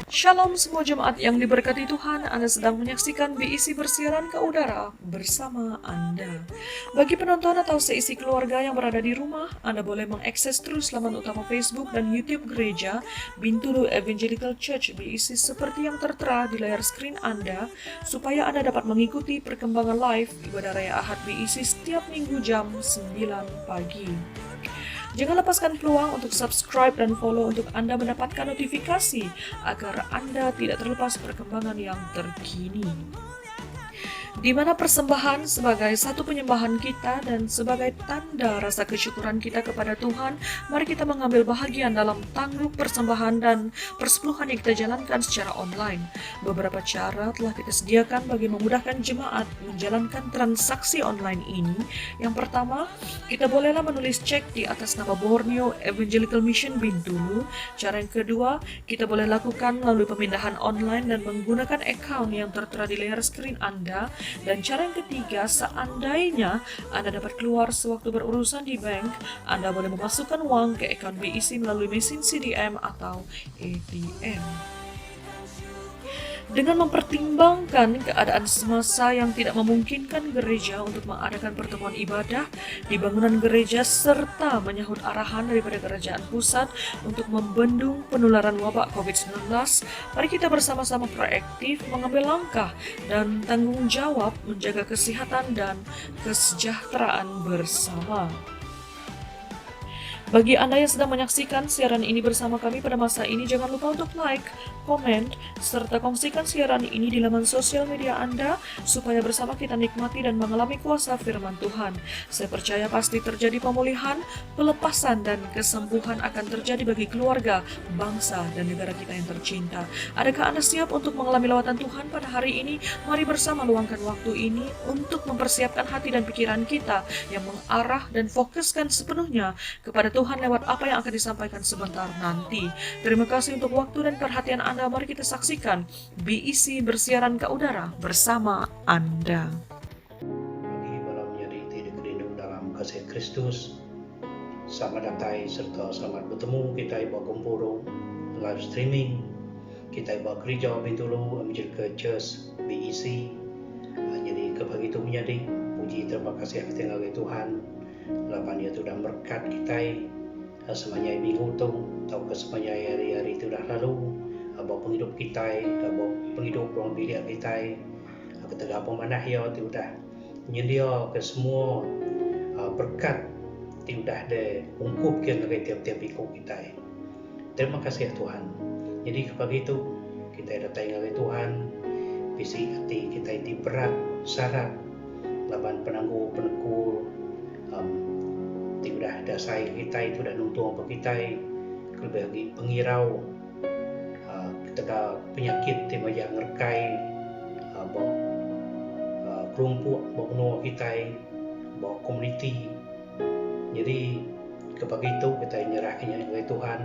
Shalom semua jemaat yang diberkati Tuhan, Anda sedang menyaksikan BIC bersiaran ke udara bersama Anda. Bagi penonton atau seisi keluarga yang berada di rumah, Anda boleh mengakses terus laman utama Facebook dan YouTube Gereja Bintulu Evangelical Church BIC seperti yang tertera di layar screen Anda, supaya Anda dapat mengikuti perkembangan live ibadah Raya Ahad BIC setiap minggu jam 9 pagi. Jangan lepaskan peluang untuk subscribe dan follow untuk Anda mendapatkan notifikasi agar Anda tidak terlepas perkembangan yang terkini. Di mana persembahan sebagai satu penyembahan kita dan sebagai tanda rasa kesyukuran kita kepada Tuhan, mari kita mengambil bahagian dalam tangguh persembahan dan persepuluhan yang kita jalankan secara online. Beberapa cara telah kita sediakan bagi memudahkan jemaat menjalankan transaksi online ini. Yang pertama, kita bolehlah menulis cek di atas nama Borneo Evangelical Mission Bintulu. Cara yang kedua, kita boleh lakukan melalui pemindahan online dan menggunakan account yang tertera di layar screen Anda. Dan cara yang ketiga, seandainya Anda dapat keluar sewaktu berurusan di bank, Anda boleh memasukkan uang ke account BIC melalui mesin CDM atau ATM. Dengan mempertimbangkan keadaan semasa yang tidak memungkinkan gereja untuk mengadakan pertemuan ibadah di bangunan gereja serta menyahut arahan daripada kerajaan pusat untuk membendung penularan wabak COVID-19, mari kita bersama-sama proaktif mengambil langkah dan tanggung jawab menjaga kesehatan dan kesejahteraan bersama. Bagi Anda yang sedang menyaksikan siaran ini bersama kami pada masa ini, jangan lupa untuk like, komen, serta kongsikan siaran ini di laman sosial media Anda supaya bersama kita nikmati dan mengalami kuasa firman Tuhan. Saya percaya pasti terjadi pemulihan, pelepasan, dan kesembuhan akan terjadi bagi keluarga, bangsa, dan negara kita yang tercinta. Adakah Anda siap untuk mengalami lawatan Tuhan pada hari ini? Mari bersama luangkan waktu ini untuk mempersiapkan hati dan pikiran kita yang mengarah dan fokuskan sepenuhnya kepada Tuhan lewat apa yang akan disampaikan sebentar nanti. Terima kasih untuk waktu dan perhatian Anda. Mari kita saksikan BIC bersiaran ke udara bersama Anda. Bagi malam menjadi tidak rindu dalam kasih Kristus, selamat datang serta selamat bertemu kita ibu kumpul live streaming kita ibu gereja Bintulu Evangelical Church BIC. Jadi kebagi itu menjadi puji terima kasih kepada Tuhan. Lapan dia tu dah berkat kita semuanya minggu tu atau ke semuanya hari-hari itu dah lalu bawa penghidup kita, bawa penghidup ruang bilik kita, ketika pemanah ya tu dah menyedia ke semua berkat tu dah ada ungkupkan ke tiap-tiap minggu kita. Terima kasih Tuhan. Jadi pagi itu kita datang kepada Tuhan, visi hati kita ini berat, syarat, laban penangguh tidak dasar kita itu dah nuntung apa kita lebih pengirau ketika penyakit tiba yang ngerkai kelompok bawa kita bawa komuniti. Jadi kepagi itu kita nyerahkannya kepada Tuhan,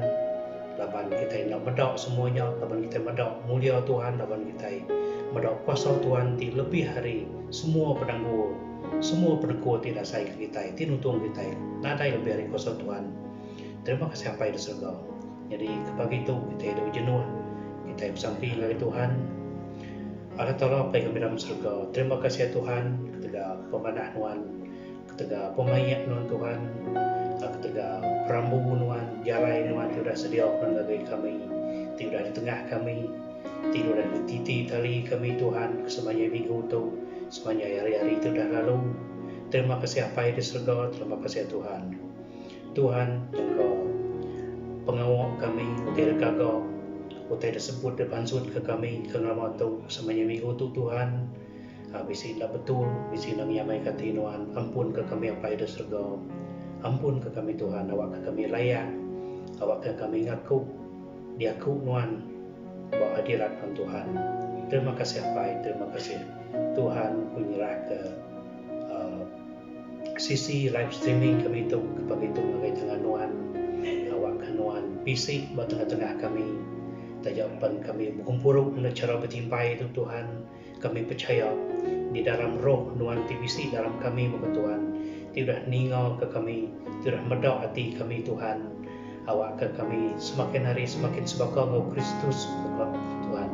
laban kita nak medok semuanya, laban kita medok mulia Tuhan, laban kita medok kuasa Tuhan di lebih hari semua penangguh, semua penangguh tidak saya kita, tidak untung kita, nada yang lebih hari kuasa Tuhan. Terima kasih apa yang surga. Jadi kepagi itu kita hidup jenuh, kita bersampai dari Tuhan. Allah Ta'ala apa yang kami dalam surga. Terima kasih Tuhan ketika pemanah Tuhan, ketika pemayak Tuhan, ketika perambu Tuhan, jalan Tuhan tidak sediakan bagi kami, tidak di tengah kami, tidak di titik tali kami Tuhan, semuanya minggu itu, semuanya hari-hari itu dah lalu. Terima kasih apa yang di surga. Terima kasih Tuhan. Tuhan, Engkau pengawal kami, tidak gagal, tidak sebut depan sud ke kami, ke nama tu semuanya minggu tu Tuhan. Bisilah betul, bisilah nyamai kata Tuhan, ampun ke kami apa yang di surga. Ampun ke kami Tuhan, awak ke kami layak, awak ke kami ngaku, diaku Tuhan, bawa hadirat Tuhan. Terima kasih apa, terima kasih Tuhan menyerah ke sisi live streaming kami itu kepada itu mengenai dengan Tuhan, awak ke Tuhan, bisik buat tengah-tengah kami, tajapan kami berkumpul dengan cara bertimpai itu Tuhan. Kami percaya di dalam roh Tuhan TBC dalam kami maka Tuhan tidak ninggal ke kami, tidak medok hati kami Tuhan. Awak ke kami semakin hari semakin sebakau Kristus Tuhan.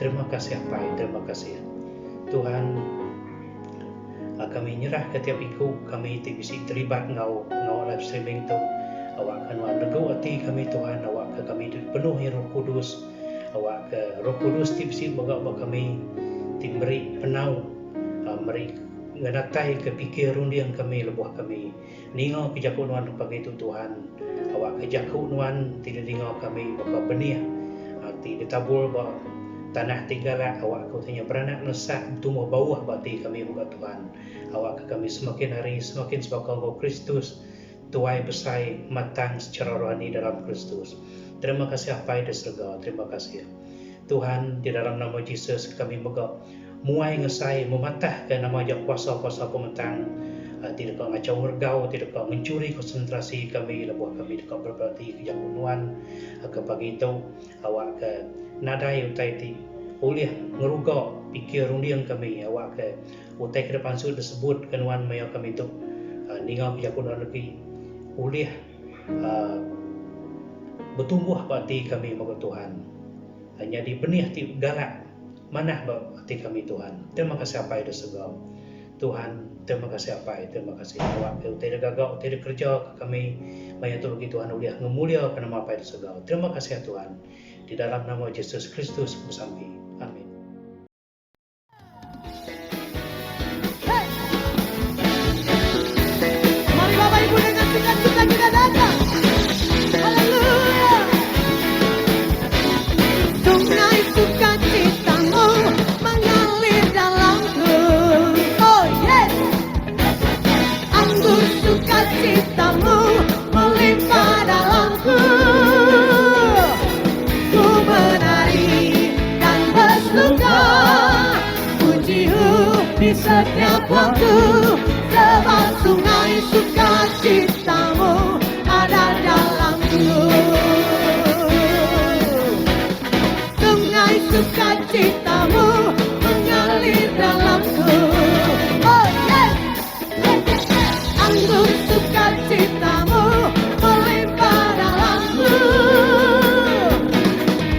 Terima kasih Pai, terima kasih Tuhan. Kami nyerah ke tiap iku, kami bisa terlibat ngau live streaming tu. Awak kan nego hati kami Tuhan, awak ke kami dipenuhi Roh Kudus, awak ke Roh Kudus tipsi baga kami timberi penau, meri nganatai ke pikir rundiang kami lebuh kami. Ningau kejaku nuan pagi itu Tuhan, awak kejaku nuan tidak ningau kami baka benih, tidak tabul bah tanah tinggalah awak kau tanya beranak nesak tumbuh bawah bati kami buka Tuhan. Awak ke kami semakin hari semakin sebagai kau Kristus tuai besai matang secara rohani dalam Kristus. Terima kasih apa yang surga, terima kasih Tuhan, di dalam nama Yesus kami moga muai ngesai mematahkan nama jak kuasa-kuasa pemetang, tidak kau ngacau mergau, tidak kau mencuri konsentrasi kami, lebuh kami tidak berarti kejakunuan ke pagi itu awak ke nadai utai ti oleh ngerugak pikir rundiang kami, awak ke utai ke depan sudah disebut kenuan maya kami itu ningau kejakunuan lagi oleh bertumbuh hati kami bagi Tuhan. Hanya di benih ti galak mana hati kami Tuhan. Terima kasih apa itu segala Tuhan. Terima kasih apa itu, terima kasih awak tidak gagau tidak kerja kami banyak tolong Tuhan uliah ngemulia karena apa itu segala. Terima kasih Tuhan. Di dalam nama Yesus Kristus bersambi. Amin. Mari Bapak Ibu dengan sukacita kita datang. Haleluya. Sungai sukacitamu mengalir dalamku. Oh yes. Anggur sukacitamu melimpah dalamku. Ku menari dan bersuka, pujimu di setiap waktu. Sebab sungai sukacitamu ada dalamku. Sungai sukacitamu mengalir dalamku. Oh yes. Anggur sukacitamu melimpah dalamku.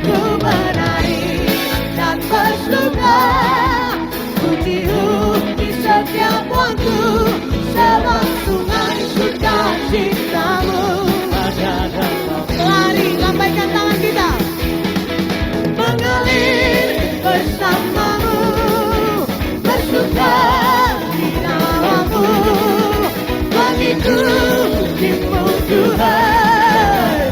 Ku menari dan bersuka, pujimu di setiap waktu. Sebab sungai sukacitamu ada dalamku. Lari, lambaikan tangan kita. Mengalir bersamamu, bersuka di dalammu, mengikutimu Tuhan.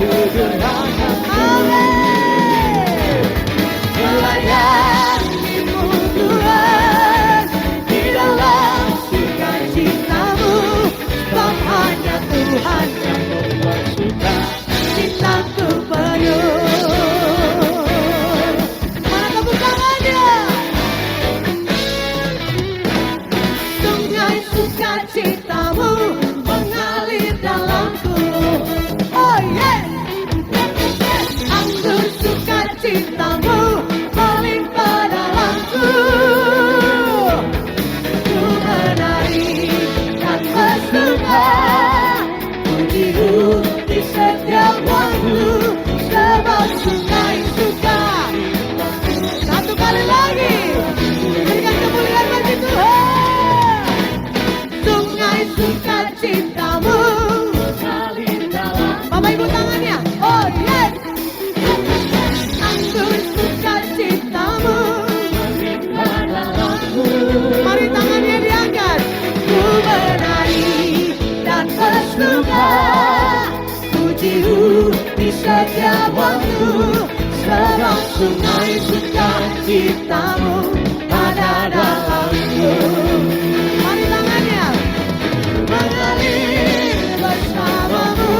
Amin. Melayanimu Tuhan di dalam sukacitamu, sebab hanya Tuhan yang membuat suka cintaku penuh. Mana tepuk tangannya? Sungai sukacitamu mengalir dalamku. Oh yes. Anggur sukacitamu melimpah dalamku. Ku menari dan bersuka, pujimu di setiap waktu. Sebab sungai suka. Satu kali lagi, berikan kemuliaan bagi Tuhan. Sungai sukacitamu mengalir dalam. Bapak Ibu tangannya. Oh yes. Anggur sukacitamu melimpah dalamku. Mari tangannya diangkat. Ku menari dan bersuka, pujimu di setiap waktu. Sebab sungai sukacitamu ada dalamku. Mari tangannya. Mengalir bersamamu,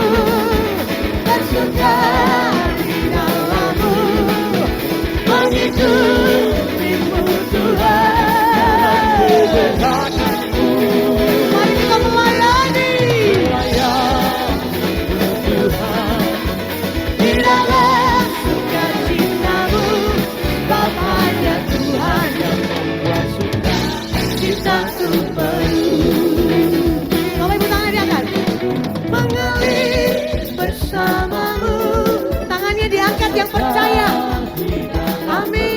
bersuka di dalammu, mengikutimu Tuhan. Mari kita melayani Tuhan di dalam sukacitamu, sebab hanya Tuhan yang membuat suka cintaku penuh. Bapak Ibu tangan diangkat. Mengalir bersamamu, tangannya diangkat yang percaya. Amin.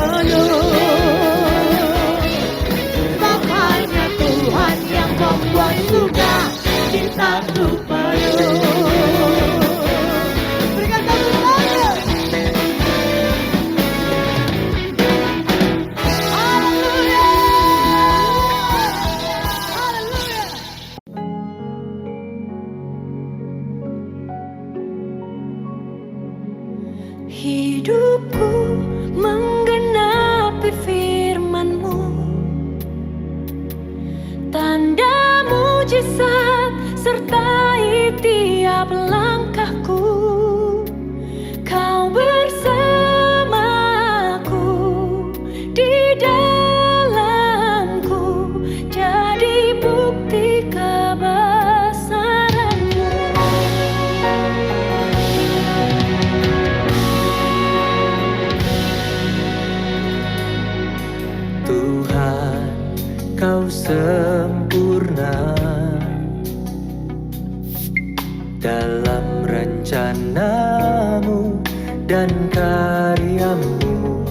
penuh. Sebab hanya Tuhan yang membuat surga cintaku penuh. Berikan tepuk tangan. Haleluya. Haleluya. Hidupku menggenapi firman-Mu, tanda mujizat sertai tiap langkahku. Kau bersamaku di dalamku, jadi bukti kebesaran-Mu. Tuhan, Kau sempurna dalam rencana-Mu dan karya-Mu.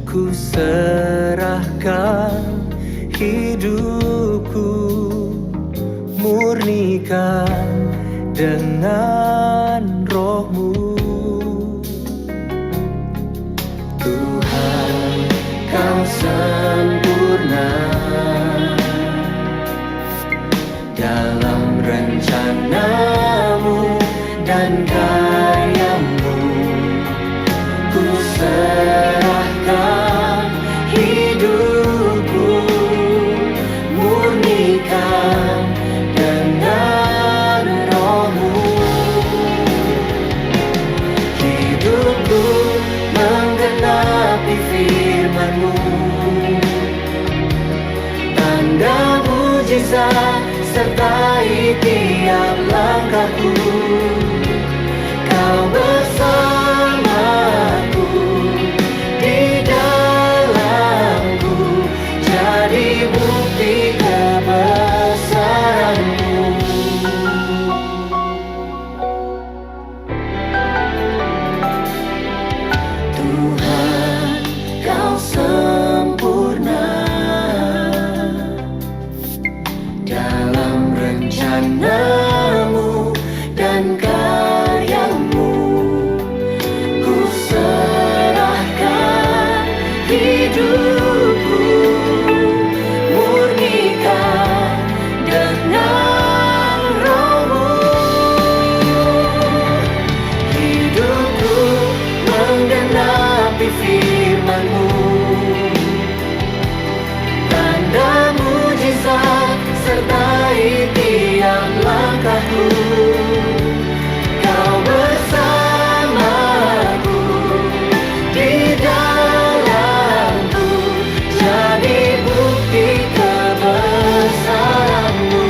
Ku serahkan hidupku, murnikan dengan Roh-Mu. Tuhan, Kau sempurna dalam rencana-Mu dan karya-Mu. Ku serahkan hidupku, murnikan dengan Roh-Mu. Hidupku menggenapi firman-Mu, tanda mujizat sertai tiap langkahku. Kau bersamaku di dalamku, jadi bukti kebesaran-Mu. Tuhan, Kau sempurna dalam rencana-Mu dan karya-Mu. Ku serahkan hidupku, murnikan dengan Roh-Mu. Hidupku menggenapi firman-Mu, tanda mujizat sertai tiap langkahku. Kau bersamaku di dalamku, jadi bukti kebesaran-Mu.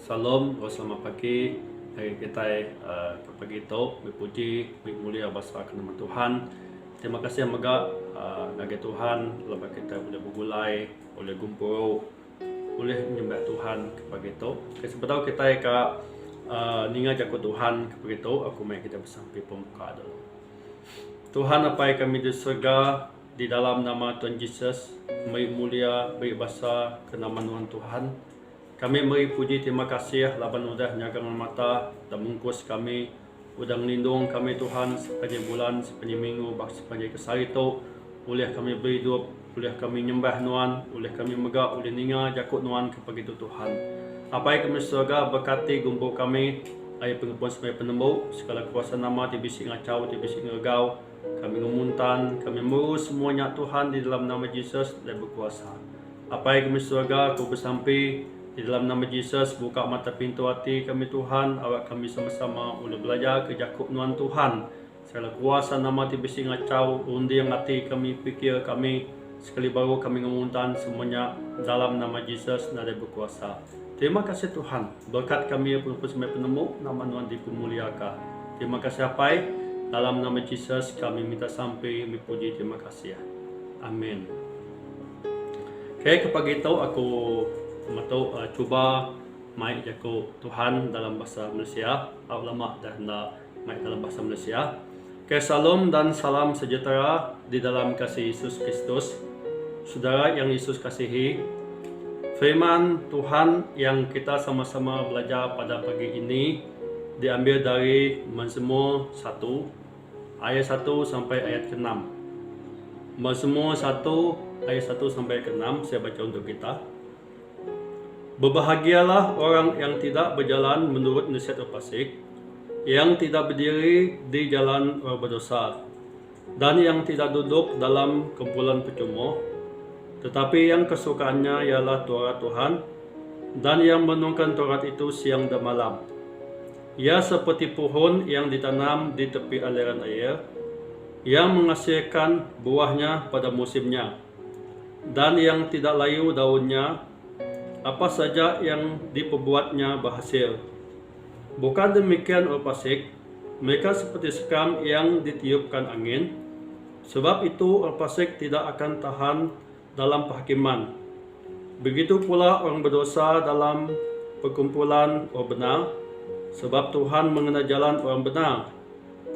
Salam, selamat pagi. Hari kita pagi itu berpuji, bermulia bahasa nama Tuhan. Terima kasih Maga nagi Tuhan, lepas kita boleh bergulai, boleh gumpul, boleh menyembah Tuhan pagi itu. Sebetulnya kita ninga jago Tuhan pagi itu, aku mai kita bersampai pemuka dulu. Tuhan apa yang kami di surga di dalam nama Tuhan Yesus, mai mulia, baik bahasa ke nama Tuhan. Kami beri puji terima kasih laban udah nyagang mata dan mungkus kami udah lindung kami Tuhan sepanjang bulan, sepanjang minggu, bahkan sepanjang kesari itu. Boleh kami berhidup, boleh kami nyembah Tuhan, boleh kami megak, boleh ninga jakut Tuhan kepada itu Tuhan. Apa yang kami surga berkati gumpul kami, ayat pengampuan sebagai penembuk, segala kuasa nama tibisi ngacau, tibisi ngegau, kami ngemuntan, kami murus semuanya Tuhan di dalam nama Yesus dan berkuasa. Apa yang kami surga, aku bersampai di dalam nama Yesus, buka mata pintu hati kami Tuhan, awak kami sama-sama boleh belajar ke Jakub Tuhan Tuhan. Segala kuasa nama tibisi ngacau, undi yang hati kami fikir kami, sekali baru kami ngemuntan semuanya dalam nama Yesus nada berkuasa. Terima kasih Tuhan, berkat kami pun sebagai penemu, nama Tuhan dipermuliakan. Terima kasih Apai, dalam nama Yesus kami minta sampai memuji terima kasih. Amin. Okay, kepagi itu aku cuba mai jago Tuhan dalam bahasa Malaysia. Ulama dah nak mai dalam bahasa Malaysia. Salam dan salam sejahtera di dalam kasih Yesus Kristus. Saudara yang Yesus kasihi, firman Tuhan yang kita sama-sama belajar pada pagi ini diambil dari Mazmur 1 ayat 1 sampai ayat ke-6. Mazmur 1 ayat 1 sampai ke-6 saya baca untuk kita. Berbahagialah orang yang tidak berjalan menurut nasihat orang fasik, yang tidak berdiri di jalan orang berdosa, dan yang tidak duduk dalam kumpulan percuma, tetapi yang kesukaannya ialah Taurat Tuhan, dan yang menungkan Taurat itu siang dan malam. Ia seperti pohon yang ditanam di tepi aliran air, yang menghasilkan buahnya pada musimnya, dan yang tidak layu daunnya. Apa saja yang diperbuatnya berhasil. Bukan demikian orang fasik, mereka seperti sekam yang ditiupkan angin. Sebab itu orang fasik tidak akan tahan dalam penghakiman. Begitu pula orang berdosa dalam perkumpulan orang benar. Sebab Tuhan mengenal jalan orang benar,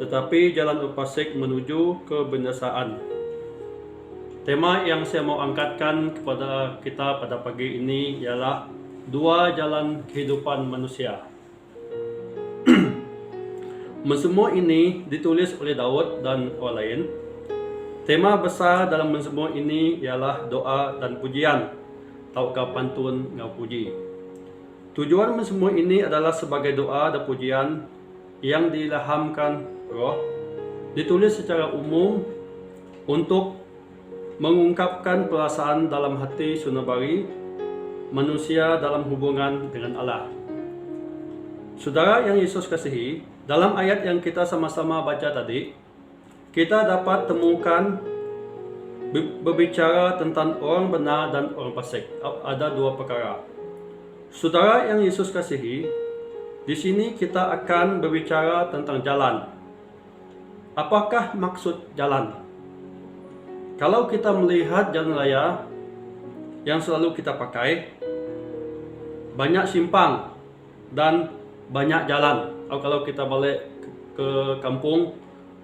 tetapi jalan orang fasik menuju kebinasaan. Tema yang saya mau angkatkan kepada kita pada pagi ini ialah dua jalan kehidupan manusia. Mazmur ini ditulis oleh Daud dan orang lain. Tema besar dalam mazmur ini ialah doa dan pujian, atau pantun ngau puji. Tujuan mazmur ini adalah sebagai doa dan pujian yang diilhamkan Roh, ditulis secara umum untuk mengungkapkan perasaan dalam hati sunabari manusia dalam hubungan dengan Allah. Saudara yang Yesus kasihi, dalam ayat yang kita sama-sama baca tadi, kita dapat temukan berbicara tentang orang benar dan orang fasik. Ada dua perkara. Saudara yang Yesus kasihi, di sini kita akan berbicara tentang jalan. Apakah maksud jalan? Kalau kita melihat jalan raya yang selalu kita pakai, banyak simpang dan banyak jalan. Kalau kita balik ke kampung,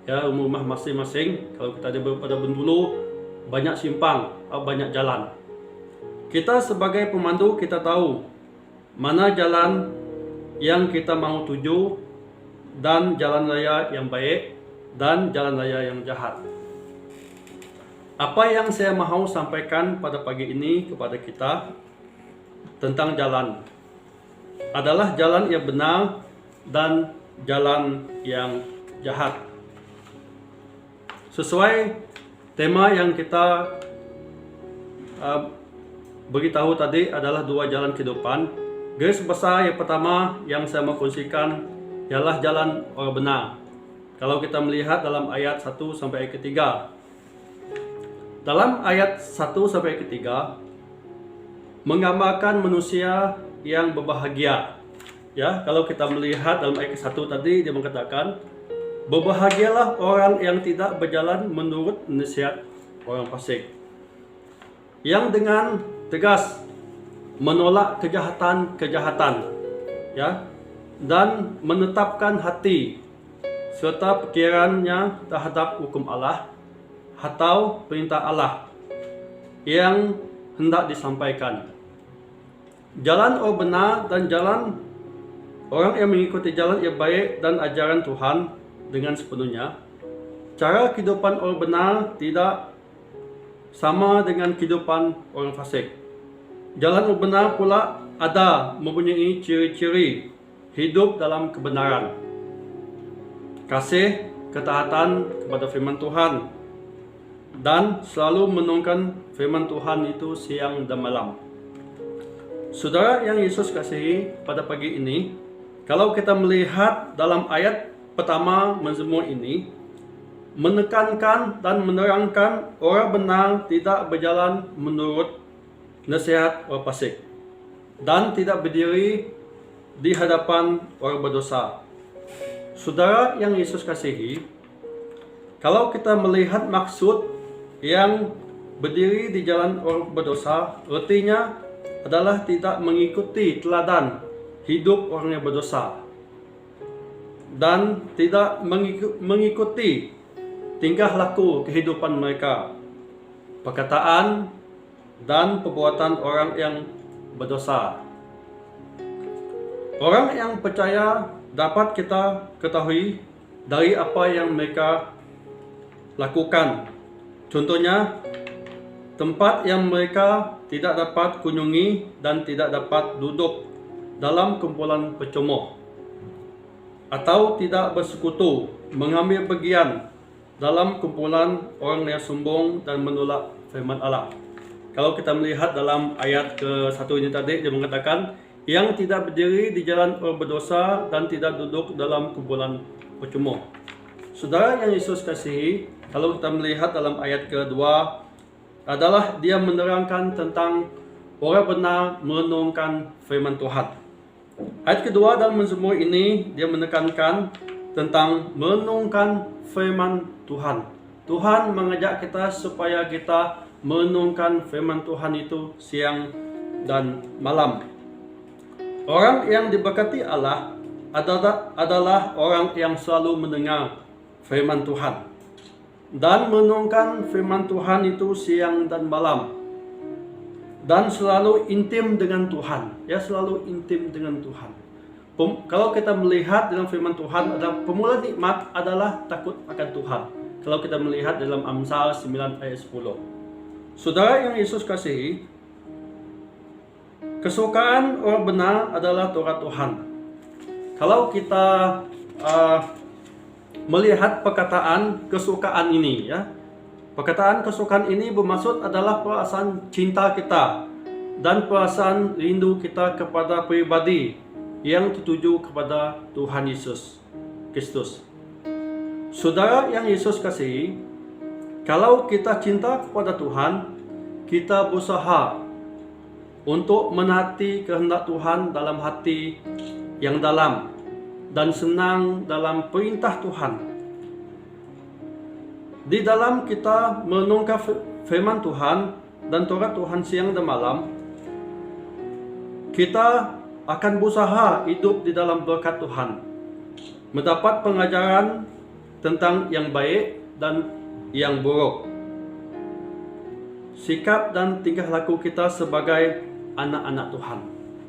ya rumah masing-masing, kalau kita ada pada Bendulu, banyak simpang, banyak jalan. Kita sebagai pemandu kita tahu mana jalan yang kita mau tuju dan jalan raya yang baik dan jalan raya yang jahat. Apa yang saya mahu sampaikan pada pagi ini kepada kita tentang jalan adalah jalan yang benar dan jalan yang jahat. Sesuai tema yang kita beritahu tadi adalah dua jalan kehidupan. Garis besar yang pertama yang saya mau kongsikan ialah jalan orang benar. Kalau kita melihat dalam ayat 1 sampai ayat ketiga. Dalam ayat 1 sampai ketiga menggambarkan manusia yang berbahagia. Ya, kalau kita melihat dalam ayat ke-1 tadi dia mengatakan, berbahagialah orang yang tidak berjalan menurut nasihat orang fasik, yang dengan tegas menolak kejahatan, ya, dan menetapkan hati serta pikirannya terhadap hukum Allah atau perintah Allah yang hendak disampaikan. Jalan orang benar dan jalan orang yang mengikuti jalan yang baik dan ajaran Tuhan dengan sepenuhnya. Cara kehidupan orang benar tidak sama dengan kehidupan orang fasik. Jalan orang benar pula ada mempunyai ciri-ciri hidup dalam kebenaran, kasih, ketaatan kepada firman Tuhan, dan selalu menungkan firman Tuhan itu siang dan malam. Saudara yang Yesus kasihi, pada pagi ini, kalau kita melihat dalam ayat pertama Mazmur ini, menekankan dan menerangkan orang benar tidak berjalan menurut nasihat orang fasik dan tidak berdiri di hadapan orang berdosa. Saudara yang Yesus kasihi, kalau kita melihat maksud yang berdiri di jalan orang berdosa, artinya adalah tidak mengikuti teladan hidup orang yang berdosa dan tidak mengikuti tingkah laku kehidupan mereka, perkataan dan perbuatan orang yang berdosa. Orang yang percaya dapat kita ketahui dari apa yang mereka lakukan. Contohnya, tempat yang mereka tidak dapat kunjungi dan tidak dapat duduk dalam kumpulan pecomoh, atau tidak bersekutu mengambil bagian dalam kumpulan orang yang sombong dan menolak firman Allah. Kalau kita melihat dalam ayat ke-1 ini tadi, dia mengatakan yang tidak berdiri di jalan orang berdosa dan tidak duduk dalam kumpulan pecomoh. Saudara yang Yesus kasihi, kalau kita melihat dalam ayat ke-2 adalah dia menerangkan tentang orang benar merenungkan firman Tuhan. Ayat kedua dalam Mazmur ini dia menekankan tentang merenungkan firman Tuhan. Tuhan mengajak kita supaya kita merenungkan firman Tuhan itu siang dan malam. Orang yang diberkati Allah adalah orang yang selalu mendengar firman Tuhan dan merenungkan firman Tuhan itu siang dan malam, dan selalu intim dengan Tuhan. Ya, selalu intim dengan Tuhan. Kalau kita melihat dalam firman Tuhan, ada permulaan nikmat adalah takut akan Tuhan. Kalau kita melihat dalam Amsal 9 ayat 10. Saudara yang Yesus kasihi, kesukaan orang benar adalah Taurat Tuhan. Kalau kita melihat perkataan kesukaan ini, ya, perkataan kesukaan ini bermaksud adalah perasaan cinta kita dan perasaan rindu kita kepada pribadi yang tertuju kepada Tuhan Yesus Kristus. Saudara yang Yesus kasihi, kalau kita cinta kepada Tuhan, kita berusaha untuk menaati kehendak Tuhan dalam hati yang dalam dan senang dalam perintah Tuhan. Di dalam kita merenungkan firman Tuhan dan Taurat Tuhan siang dan malam, kita akan berusaha hidup di dalam berkat Tuhan, mendapat pengajaran tentang yang baik dan yang buruk, sikap dan tingkah laku kita sebagai anak-anak Tuhan.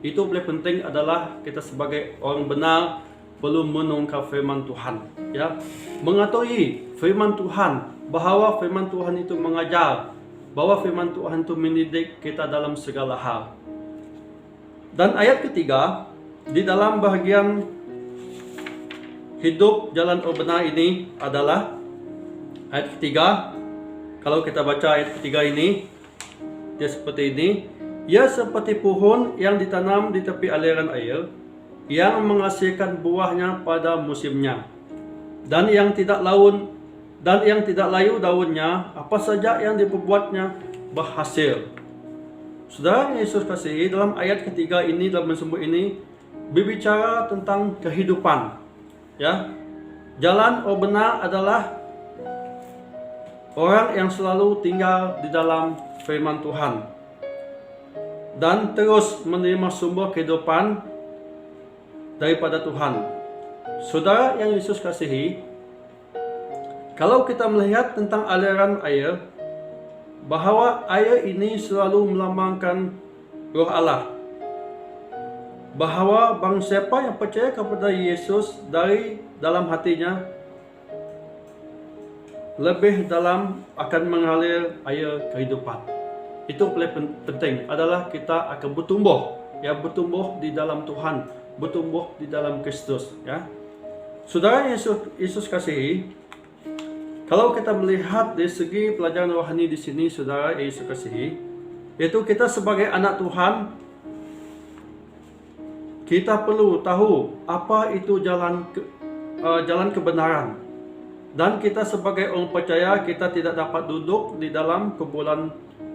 Itu paling penting adalah kita sebagai orang benar perlu menungkap firman Tuhan, ya, mengetahui firman Tuhan, bahwa firman Tuhan itu mengajar, bahwa firman Tuhan itu mendidik kita dalam segala hal. Dan ayat ketiga di dalam bahagian hidup jalan orang benar ini adalah ayat ketiga. Kalau kita baca ayat ketiga ini, dia seperti ini: ia seperti pohon yang ditanam di tepi aliran air, yang menghasilkan buahnya pada musimnya, dan yang tidak layu daunnya, apa saja yang diperbuatnya berhasil. Saudara Yesus kasihi, dalam ayat ketiga ini, dalam Mazmur ini, berbicara tentang kehidupan. Ya, jalan orang benar adalah orang yang selalu tinggal di dalam firman Tuhan dan terus menerima sumber kehidupan daripada Tuhan. Saudara yang Yesus kasihi, kalau kita melihat tentang aliran air, bahwa air ini selalu melambangkan Roh Allah. Bahawa barang siapa yang percaya kepada Yesus dari dalam hatinya, lebih dalam akan mengalir air kehidupan. Itu paling penting adalah kita akan bertumbuh, ya, bertumbuh di dalam Tuhan, bertumbuh di dalam Kristus, ya. Saudara Yesus kasihi, kalau kita melihat dari segi pelajaran rohani di sini, saudara Yesus kasihi, yaitu kita sebagai anak Tuhan, kita perlu tahu apa itu jalan kebenaran. Dan kita sebagai orang percaya, kita tidak dapat duduk di dalam kumpulan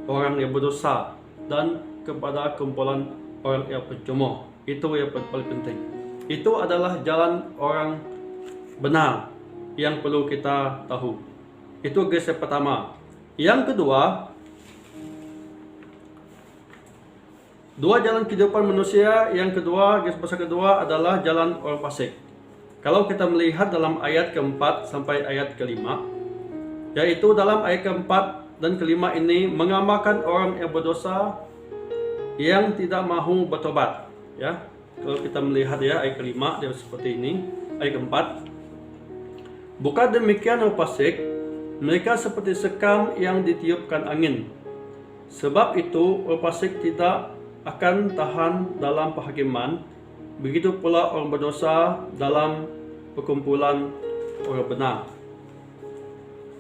orang yang berdosa dan kepada kumpulan orang yang percuma. Itu yang paling penting. Itu adalah jalan orang benar yang perlu kita tahu. Itu garis yang pertama. Yang kedua, dua jalan kehidupan manusia. Yang kedua, garis besar kedua adalah jalan orang fasik. Kalau kita melihat dalam ayat keempat sampai ayat kelima, yaitu dalam ayat keempat dan kelima ini menggambarkan orang yang berdosa yang tidak mahu bertobat. Ya, kalau kita melihat ya ayat kelima dia seperti ini, ayat keempat. Bukan demikian orang fasik, mereka seperti sekam yang ditiupkan angin. Sebab itu orang fasik tidak akan tahan dalam penghakiman. Begitu pula orang berdosa dalam perkumpulan orang benar.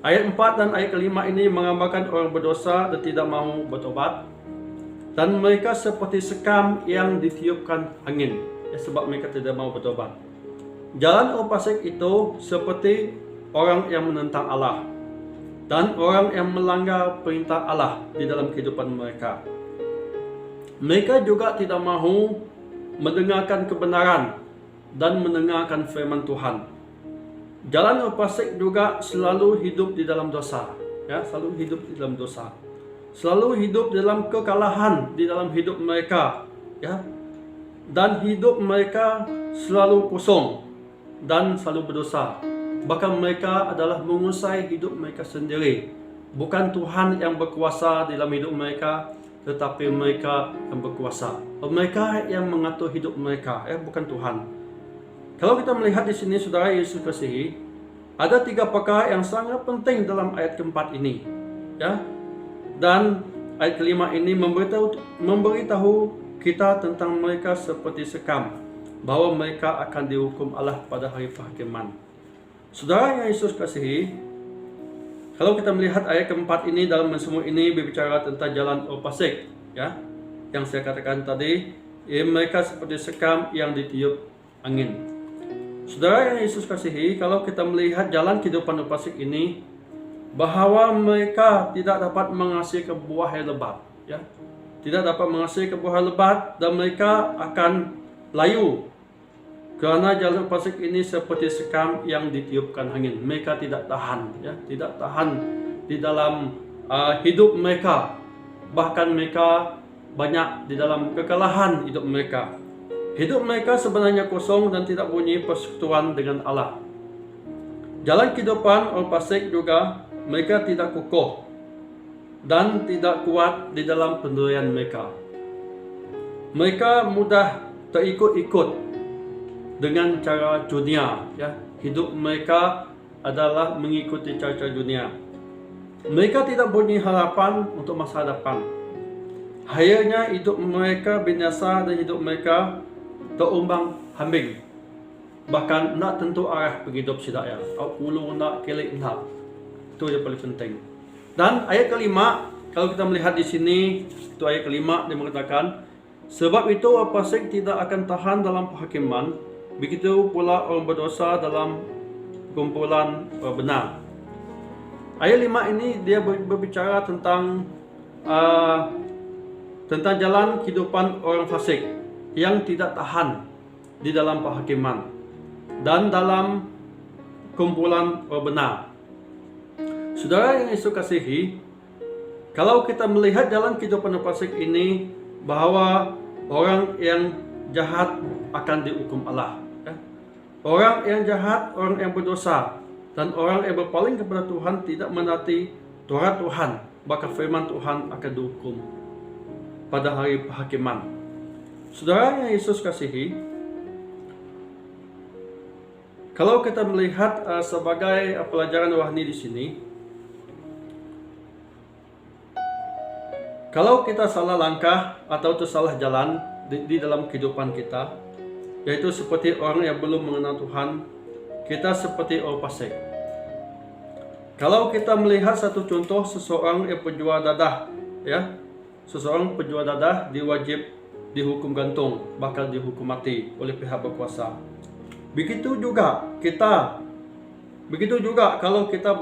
Ayat 4 dan ayat kelima ini menggambarkan orang berdosa dan tidak mahu bertobat. Dan mereka seperti sekam yang ditiupkan angin, ya, sebab mereka tidak mahu bertobat. Jalan orang fasik itu seperti orang yang menentang Allah dan orang yang melanggar perintah Allah di dalam kehidupan mereka. Mereka juga tidak mahu mendengarkan kebenaran dan mendengarkan firman Tuhan. Jalan orang fasik juga selalu hidup di dalam dosa, ya, selalu hidup di dalam dosa. Selalu hidup dalam kekalahan di dalam hidup mereka, ya. Dan hidup mereka selalu kosong dan selalu berdosa. Bahkan mereka adalah menguasai hidup mereka sendiri. Bukan Tuhan yang berkuasa dalam hidup mereka, tetapi mereka yang berkuasa. Mereka yang mengatur hidup mereka, bukan Tuhan. Kalau kita melihat di sini, saudara Yesus kasihi, ada 3 perkara yang sangat penting dalam ayat keempat ini, ya. Dan ayat kelima ini memberitahu kita tentang mereka seperti sekam, bahwa mereka akan dihukum Allah pada hari penghakiman. Saudara yang Yesus kasihi, kalau kita melihat ayat keempat ini dalam semua ini berbicara tentang jalan orang fasik, ya, yang saya katakan tadi, mereka seperti sekam yang ditiup angin. Saudara yang Yesus kasihi, kalau kita melihat jalan kehidupan orang fasik ini, bahwa mereka tidak dapat menghasilkan buah yang lebat, ya, tidak dapat menghasilkan buah yang lebat, dan mereka akan layu. Kerana jalan fasik ini seperti sekam yang ditiupkan angin. Mereka tidak tahan, ya, tidak tahan di dalam hidup mereka. Bahkan mereka banyak di dalam kekalahan hidup mereka. Hidup mereka sebenarnya kosong dan tidak punya persekutuan dengan Allah. Jalan kehidupan orang fasik juga, mereka tidak kukuh dan tidak kuat di dalam pendirian mereka. Mereka mudah terikut-ikut dengan cara dunia, ya. Hidup mereka adalah mengikuti cara dunia. Mereka tidak punya harapan untuk masa depan. Akhirnya hidup mereka binasa dan hidup mereka terumbang ambing. Bahkan nak tentu arah penghidup sidaya. Ulu nak kelik nak. Itu yang paling penting. Dan ayat kelima, kalau kita melihat di sini, itu ayat kelima dia mengatakan, sebab itu orang fasik tidak akan tahan dalam penghakiman. Begitu pula orang berdosa dalam kumpulan orang benar. Ayat 5 ini dia berbicara tentang jalan kehidupan orang fasik yang tidak tahan di dalam penghakiman dan dalam kumpulan benar. Saudara yang Yesus kasihi, kalau kita melihat dalam kehidupan fasik ini bahwa orang yang jahat akan dihukum Allah. Orang yang jahat, orang yang berdosa, dan orang yang berpaling kepada Tuhan tidak menaati Taurat Tuhan, maka firman Tuhan akan dihukum pada hari penghakiman. Saudara yang Yesus kasihi, kalau kita melihat sebagai pelajaran rohani di sini, kalau kita salah langkah atau tersalah jalan di dalam kehidupan kita, yaitu seperti orang yang belum mengenal Tuhan, kita seperti orang fasik. Kalau kita melihat satu contoh seseorang yang penjual dadah, ya, seseorang penjual dadah diwajib dihukum gantung, bakal dihukum mati oleh pihak berkuasa. Begitu juga kalau kita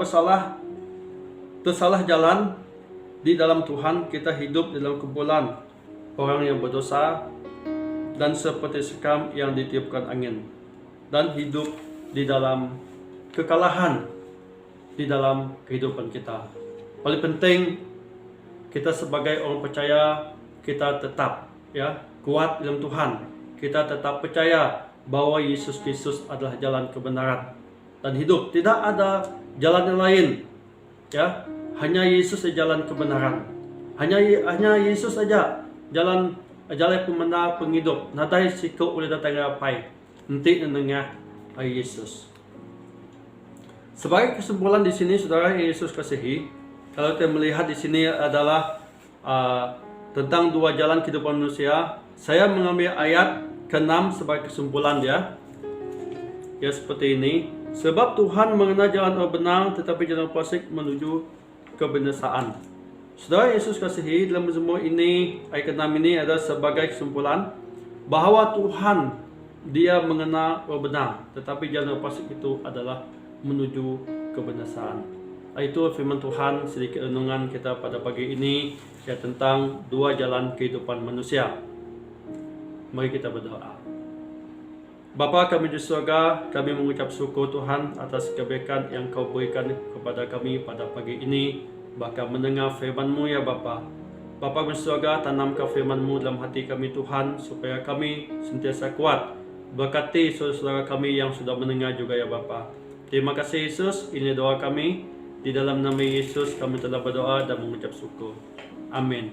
tersalah jalan di dalam Tuhan, kita hidup dalam kumpulan orang yang berdosa dan seperti sekam yang ditiupkan angin, dan hidup di dalam kekalahan di dalam kehidupan kita. Paling penting, kita sebagai orang percaya, kita tetap kuat dalam Tuhan. Kita tetap percaya bahwa Yesus Kristus adalah jalan kebenaran dan hidup. Tidak ada jalan yang lain. Hanya Yesus saja jalan kebenaran. Hanya Yesus saja jalan pemenang penghidup. Nadai sikap oleh datang rapai. Nanti mendengar Yesus. Sebagai kesimpulan di sini, saudara yang Yesus kasihi, kalau kita melihat di sini adalah tentang dua jalan kehidupan manusia. Saya mengambil ayat ke-6 sebagai kesimpulan dia. Ya, seperti ini. Sebab Tuhan mengenal jalan orang benar, tetapi jalan fasik menuju kebinasaan. Saudara Yesus kasihi, dalam semua ini, ayat ke-6 ini adalah sebagai kesimpulan bahwa Tuhan, Dia mengenal orang benar, tetapi jalan fasik itu adalah menuju kebinasaan. Itu firman Tuhan, sedikit renungan kita pada pagi ini tentang dua jalan kehidupan manusia. Mari kita berdoa. Bapa kami di surga, kami mengucap syukur Tuhan atas kebaikan yang Kau berikan kepada kami pada pagi ini, bahkan mendengar firman-Mu ya Bapa. Bapa di surga, tanamkan firman-Mu dalam hati kami Tuhan, supaya kami sentiasa kuat. Berkati saudara-saudara kami yang sudah mendengar juga ya Bapa. Terima kasih Yesus, ini doa kami. Di dalam nama Yesus kami telah berdoa dan mengucap syukur. Amin.